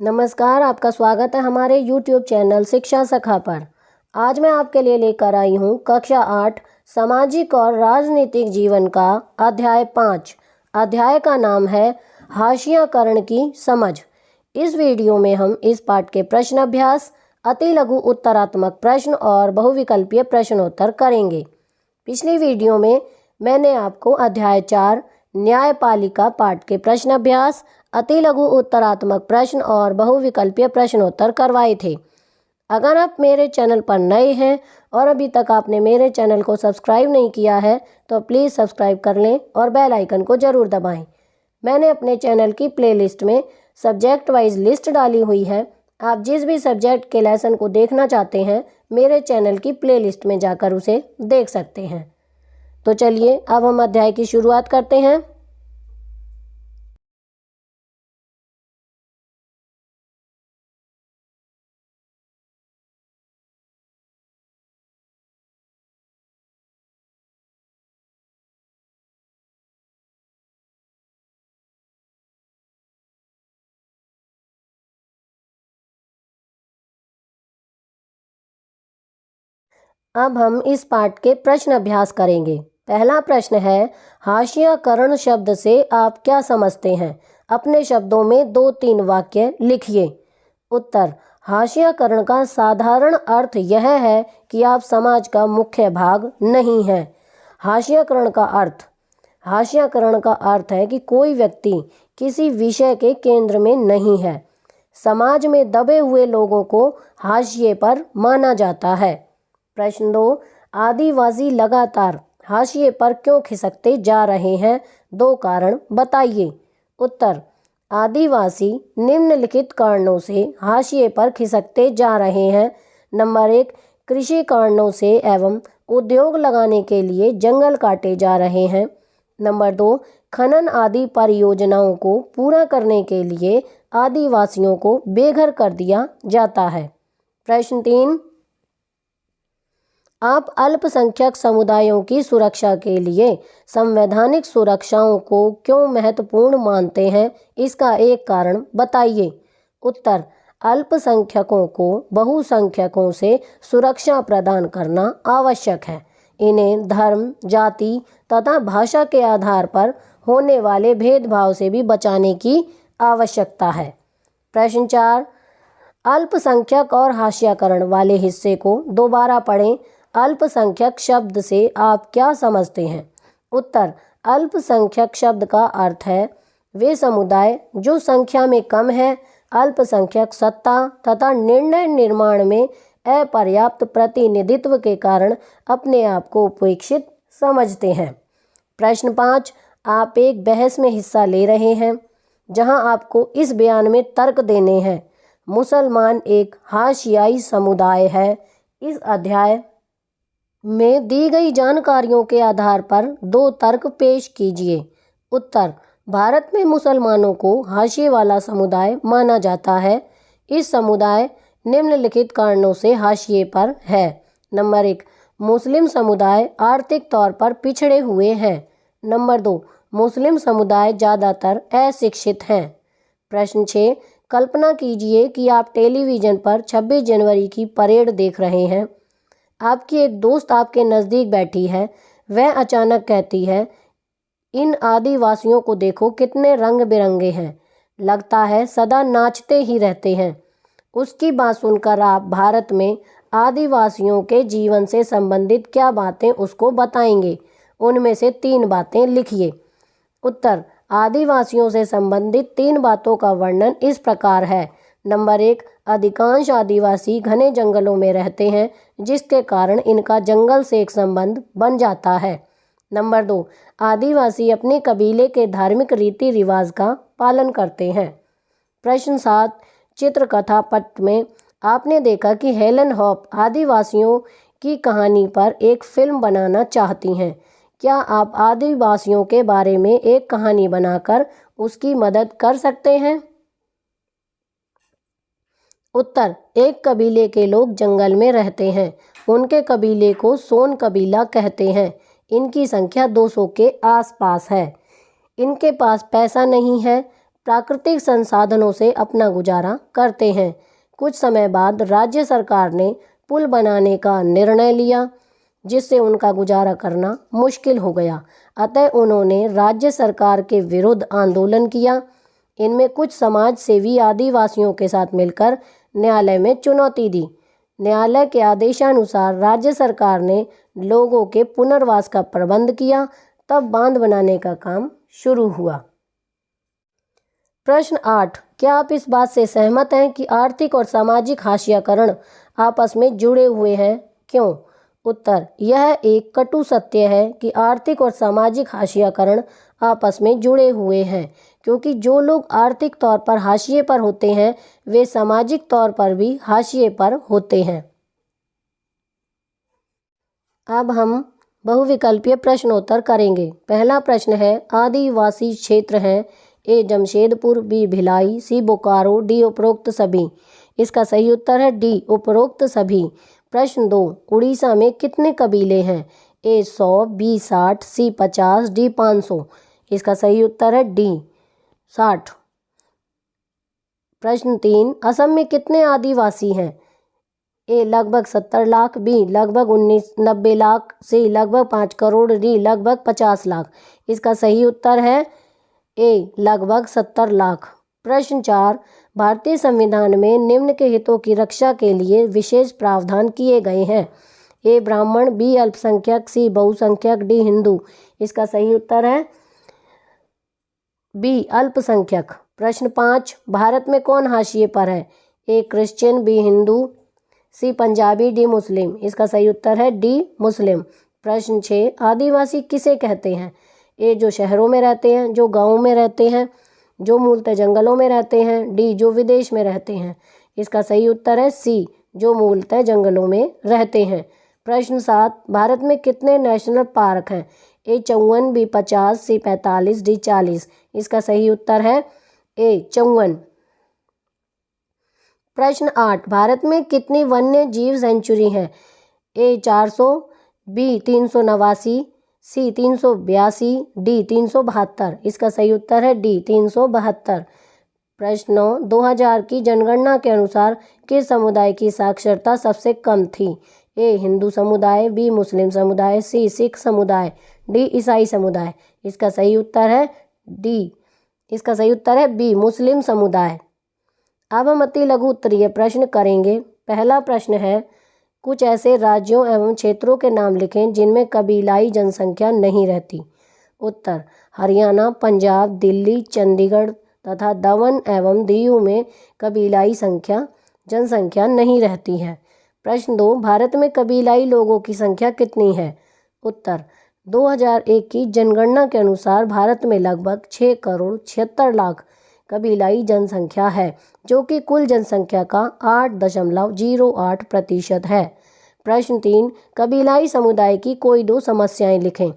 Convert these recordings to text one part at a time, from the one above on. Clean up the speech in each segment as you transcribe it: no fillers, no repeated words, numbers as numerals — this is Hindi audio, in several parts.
नमस्कार, आपका स्वागत है हमारे YouTube चैनल शिक्षा सखा पर। आज मैं आपके लिए लेकर आई हूँ कक्षा 8 सामाजिक और राजनीतिक जीवन का अध्याय 5। अध्याय का नाम है हाशियाकरण की समझ। इस वीडियो में हम इस पाठ के प्रश्न अभ्यास, अति लघु उत्तरात्मक प्रश्न और बहुविकल्पीय प्रश्नोत्तर करेंगे। पिछली वीडियो में मैंने आपको अध्याय 4 न्यायपालिका पाठ के प्रश्न अभ्यास, अति लघु उत्तरात्मक प्रश्न और बहुविकल्पीय प्रश्नोत्तर करवाए थे। अगर आप मेरे चैनल पर नए हैं और अभी तक आपने मेरे चैनल को सब्सक्राइब नहीं किया है तो प्लीज़ सब्सक्राइब कर लें और बेल आइकन को ज़रूर दबाएं। मैंने अपने चैनल की प्लेलिस्ट में सब्जेक्ट वाइज लिस्ट डाली हुई है। आप जिस भी सब्जेक्ट के लेसन को देखना चाहते हैं मेरे चैनल की प्लेलिस्ट में जाकर उसे देख सकते हैं। तो चलिए अब हम अध्याय की शुरुआत करते हैं। अब हम इस पाठ के प्रश्न अभ्यास करेंगे। पहला प्रश्न है, हाशियाकरण शब्द से आप क्या समझते हैं? अपने शब्दों में 2-3 वाक्य लिखिए। उत्तर, हाशियाकरण का साधारण अर्थ यह है कि आप समाज का मुख्य भाग नहीं हैं। हाशियाकरण का अर्थ है कि कोई व्यक्ति किसी विषय के केंद्र में नहीं है। समाज में दबे हुए लोगों को हाशिए पर माना जाता है। प्रश्न 2, आदिवासी लगातार हाशिए पर क्यों खिसकते जा रहे हैं? 2 कारण बताइए। उत्तर, आदिवासी निम्नलिखित कारणों से हाशिए पर खिसकते जा रहे हैं। नंबर 1, कृषि कारणों से एवं उद्योग लगाने के लिए जंगल काटे जा रहे हैं। नंबर 2, खनन आदि परियोजनाओं को पूरा करने के लिए आदिवासियों को बेघर कर दिया जाता है। प्रश्न 3, आप अल्पसंख्यक समुदायों की सुरक्षा के लिए संवैधानिक सुरक्षाओं को क्यों महत्वपूर्ण मानते हैं? इसका एक कारण बताइए। उत्तर, अल्पसंख्यकों को बहुसंख्यकों से सुरक्षा प्रदान करना आवश्यक है। इन्हें धर्म, जाति तथा भाषा के आधार पर होने वाले भेदभाव से भी बचाने की आवश्यकता है। प्रश्न 4, अल्पसंख्यक और हाशियाकरण वाले हिस्से को दोबारा पढ़ें। अल्पसंख्यक शब्द से आप क्या समझते हैं? उत्तर, अल्पसंख्यक शब्द का अर्थ है वे समुदाय जो संख्या में कम है, अल्पसंख्यक सत्ता तथा निर्णय निर्माण में अपर्याप्त प्रतिनिधित्व के कारण अपने आप को उपेक्षित समझते हैं। प्रश्न 5, आप एक बहस में हिस्सा ले रहे हैं जहां आपको इस बयान में तर्क देने हैं, मुसलमान एक हाशियाई समुदाय है। इस अध्याय में दी गई जानकारियों के आधार पर 2 तर्क पेश कीजिए। उत्तर, भारत में मुसलमानों को हाशिए वाला समुदाय माना जाता है। इस समुदाय निम्नलिखित कारणों से हाशिए पर है। नंबर 1, मुस्लिम समुदाय आर्थिक तौर पर पिछड़े हुए हैं। नंबर 2, मुस्लिम समुदाय ज़्यादातर अशिक्षित हैं। प्रश्न 6, कल्पना कीजिए कि आप टेलीविज़न पर 26 जनवरी की परेड देख रहे हैं। आपकी एक दोस्त आपके नज़दीक बैठी है। वह अचानक कहती है, इन आदिवासियों को देखो कितने रंग बिरंगे हैं, लगता है सदा नाचते ही रहते हैं। उसकी बात सुनकर आप भारत में आदिवासियों के जीवन से संबंधित क्या बातें उसको बताएंगे? उनमें से 3 बातें लिखिए। उत्तर, आदिवासियों से संबंधित 3 बातों का वर्णन इस प्रकार है। नंबर 1, अधिकांश आदिवासी घने जंगलों में रहते हैं जिसके कारण इनका जंगल से एक संबंध बन जाता है। नंबर 2, आदिवासी अपने कबीले के धार्मिक रीति रिवाज का पालन करते हैं। प्रश्न 7, चित्रकथा पट में आपने देखा कि हेलन हॉप आदिवासियों की कहानी पर एक फिल्म बनाना चाहती हैं। क्या आप आदिवासियों के बारे में एक कहानी बनाकर उसकी मदद कर सकते हैं? उत्तर, एक कबीले के लोग जंगल में रहते हैं। उनके कबीले को सोन कबीला कहते हैं। इनकी संख्या 200 के आसपास है। इनके पास पैसा नहीं है। प्राकृतिक संसाधनों से अपना गुजारा करते हैं। कुछ समय बाद राज्य सरकार ने पुल बनाने का निर्णय लिया, जिससे उनका गुजारा करना मुश्किल हो गया। अतः उन्होंने राज्य सरकार के विरुद्ध आंदोलन किया। इनमें कुछ समाज सेवी आदिवासियों के साथ मिलकर न्यायालय में चुनौती दी। न्यायालय के आदेशानुसार राज्य सरकार ने लोगों के पुनर्वास का प्रबंध किया। तब बांध बनाने का काम शुरू हुआ। प्रश्न 8, क्या आप इस बात से सहमत हैं कि आर्थिक और सामाजिक हाशियाकरण आपस में जुड़े हुए हैं? क्यों? उत्तर, यह एक कटु सत्य है कि आर्थिक और सामाजिक हाशियाकरण आपस में जुड़े हुए हैं, क्योंकि जो लोग आर्थिक तौर पर हाशिए पर होते हैं वे सामाजिक तौर पर भी हाशिए पर होते हैं। अब हम बहुविकल्पीय प्रश्नोत्तर करेंगे। पहला प्रश्न है, आदिवासी क्षेत्र हैं ए जमशेदपुर, बी भिलाई, सी बोकारो, डी उपरोक्त सभी। इसका सही उत्तर है डी उपरोक्त सभी। प्रश्न 2, उड़ीसा में कितने कबीले हैं? ए 100, बी 60, सी 50, डी 500। इसका सही उत्तर है डी 60। प्रश्न 3, असम में कितने आदिवासी हैं? ए लगभग 70 लाख, बी लगभग 90 लाख, सी लगभग 5 करोड़, डी लगभग 50 लाख। इसका सही उत्तर है ए लगभग 70 लाख। प्रश्न 4, भारतीय संविधान में निम्न के हितों की रक्षा के लिए विशेष प्रावधान किए गए हैं। ए ब्राह्मण, बी अल्पसंख्यक, सी बहुसंख्यक, डी हिंदू। इसका सही उत्तर है बी अल्पसंख्यक। प्रश्न 5, भारत में कौन हाशिए पर है? A Christian, B Hindu, C Punjabi, D Muslim. इसका सही उत्तर है डी मुस्लिम। प्रश्न 6, आदिवासी किसे कहते हैं? ए जो शहरों में रहते हैं, जो गाँव में रहते हैं, जो मूलतः जंगलों में रहते हैं, डी जो विदेश में रहते हैं। इसका सही उत्तर है सी जो मूलतः जंगलों में रहते हैं। प्रश्न 7, भारत में कितने नेशनल पार्क हैं? ए 54, बी 50, सी 45, डी 40। इसका सही उत्तर है ए 54। प्रश्न 8, भारत में कितनी वन्य जीव सेंचुरी हैं? ए 400, बी 389, सी 382, डी 372। इसका सही उत्तर है डी 372। प्रश्न 9, 2000 की जनगणना के अनुसार किस समुदाय की साक्षरता सबसे कम थी? ए हिंदू समुदाय, बी मुस्लिम समुदाय, सी सिख समुदाय, डी ईसाई समुदाय। इसका सही उत्तर है डी। इसका सही उत्तर है बी मुस्लिम समुदाय। अब हम अति लघु उत्तरीय प्रश्न करेंगे। पहला प्रश्न है, कुछ ऐसे राज्यों एवं क्षेत्रों के नाम लिखें जिनमें कबीलाई जनसंख्या नहीं रहती। उत्तर, हरियाणा, पंजाब, दिल्ली, चंडीगढ़ तथा दमन एवं दीव में कबीलाई जनसंख्या नहीं रहती है। प्रश्न 2, भारत में कबीलाई लोगों की संख्या कितनी है? उत्तर, 2001 की जनगणना के अनुसार भारत में लगभग 6 करोड़ 76 लाख कबीलाई जनसंख्या है, जो कि कुल जनसंख्या का 8.08% है। प्रश्न 3, कबीलाई समुदाय की कोई 2 समस्याएं लिखें।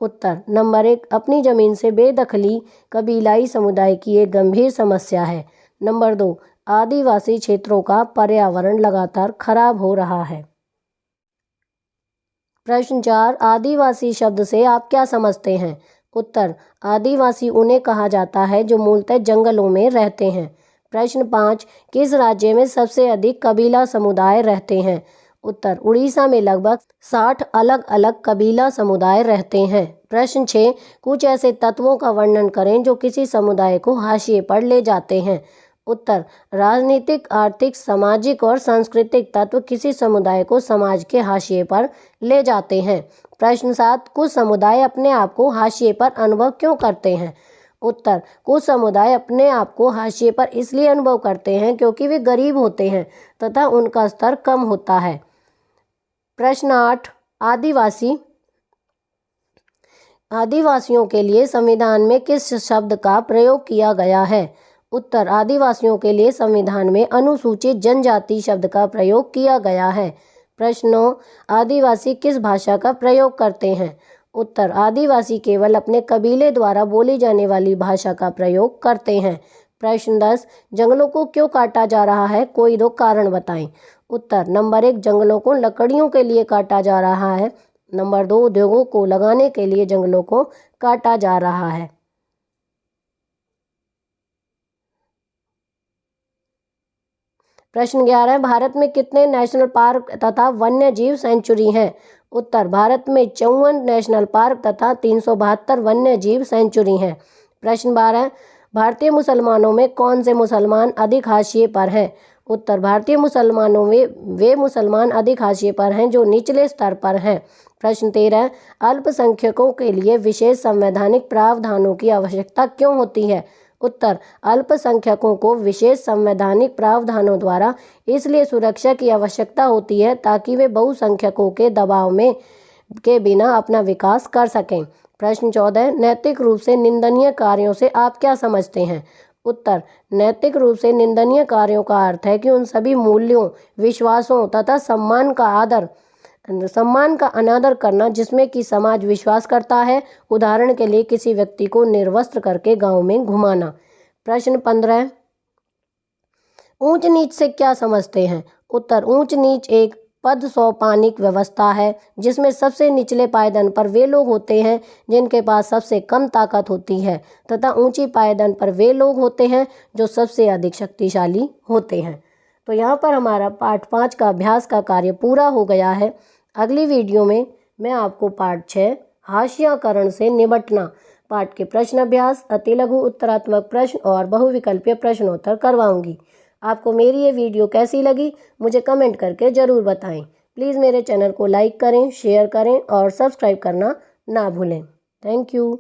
उत्तर, नंबर 1, अपनी जमीन से बेदखली कबीलाई समुदाय की एक गंभीर समस्या है। नंबर 2, आदिवासी क्षेत्रों का पर्यावरण लगातार खराब हो रहा है। प्रश्न 4, आदिवासी शब्द से आप क्या समझते हैं? उत्तर, आदिवासी उन्हें कहा जाता है जो मूलतः जंगलों में रहते हैं। प्रश्न 5, किस राज्य में सबसे अधिक कबीला समुदाय रहते हैं? उत्तर, उड़ीसा में लगभग 60 अलग अलग कबीला समुदाय रहते हैं। प्रश्न 6, कुछ ऐसे तत्वों का वर्णन करें जो किसी समुदाय को हाशिए पर ले जाते हैं। उत्तर, राजनीतिक, आर्थिक, सामाजिक और सांस्कृतिक तत्व किसी समुदाय को समाज के हाशिए पर ले जाते हैं। प्रश्न 7, कुछ समुदाय अपने आप को हाशिए पर अनुभव क्यों करते हैं? उत्तर, कुछ समुदाय अपने आप को हाशिए पर इसलिए अनुभव करते हैं क्योंकि वे गरीब होते हैं तथा उनका स्तर कम होता है। प्रश्न 8, आदिवासियों के लिए संविधान में किस शब्द का प्रयोग किया गया है? उत्तर, आदिवासियों के लिए संविधान में अनुसूचित जनजाति शब्द का प्रयोग किया गया है। प्रश्न 9, आदिवासी किस भाषा का प्रयोग करते हैं? उत्तर, आदिवासी केवल अपने कबीले द्वारा बोली जाने वाली भाषा का प्रयोग करते हैं। प्रश्न 10, जंगलों को क्यों काटा जा रहा है? कोई 2 कारण बताएं। उत्तर, नंबर 1, जंगलों को लकड़ियों के लिए काटा जा रहा है। नंबर 2, उद्योगों को लगाने के लिए जंगलों को काटा जा रहा है। प्रश्न 11, भारत में कितने नेशनल पार्क तथा वन्य जीव सेंचुरी हैं? उत्तर, भारत में 54 नेशनल पार्क तथा 372 वन्य जीव सेंचुरी हैं। प्रश्न 12, भारतीय मुसलमानों में कौन से मुसलमान अधिक हाशिए पर हैं? उत्तर, भारतीय मुसलमानों में वे मुसलमान अधिक हाशिए पर हैं जो निचले स्तर पर हैं। प्रश्न 13, अल्पसंख्यकों के लिए विशेष संवैधानिक प्रावधानों की आवश्यकता क्यों होती है? उत्तर, अल्पसंख्यकों को विशेष संवैधानिक प्रावधानों द्वारा इसलिए सुरक्षा की आवश्यकता होती है ताकि वे बहुसंख्यकों के दबाव में के बिना अपना विकास कर सकें। प्रश्न 14, नैतिक रूप से निंदनीय कार्यों से आप क्या समझते हैं? उत्तर, नैतिक रूप से निंदनीय कार्यों का अर्थ है कि उन सभी मूल्यों, विश्वासों तथा सम्मान का अनादर करना जिसमें कि समाज विश्वास करता है। उदाहरण के लिए किसी व्यक्ति को निर्वस्त्र करके गांव में घुमाना। प्रश्न 15, ऊंच नीच से क्या समझते हैं? उत्तर, ऊंच नीच एक पद सोपानिक व्यवस्था है जिसमें सबसे निचले पायदान पर वे लोग होते हैं जिनके पास सबसे कम ताकत होती है तथा ऊंची पायदान पर वे लोग होते हैं जो सबसे अधिक शक्तिशाली होते हैं। तो यहाँ पर हमारा पार्ट 5 का अभ्यास का कार्य पूरा हो गया है। अगली वीडियो में मैं आपको पार्ट 6 हाशियाकरण से निपटना पाठ के प्रश्न अभ्यास, अति लघु उत्तरात्मक प्रश्न और बहुविकल्पीय प्रश्नोत्तर करवाऊंगी। आपको मेरी ये वीडियो कैसी लगी मुझे कमेंट करके ज़रूर बताएं। प्लीज़ मेरे चैनल को लाइक करें, शेयर करें और सब्सक्राइब करना ना भूलें। Thank you.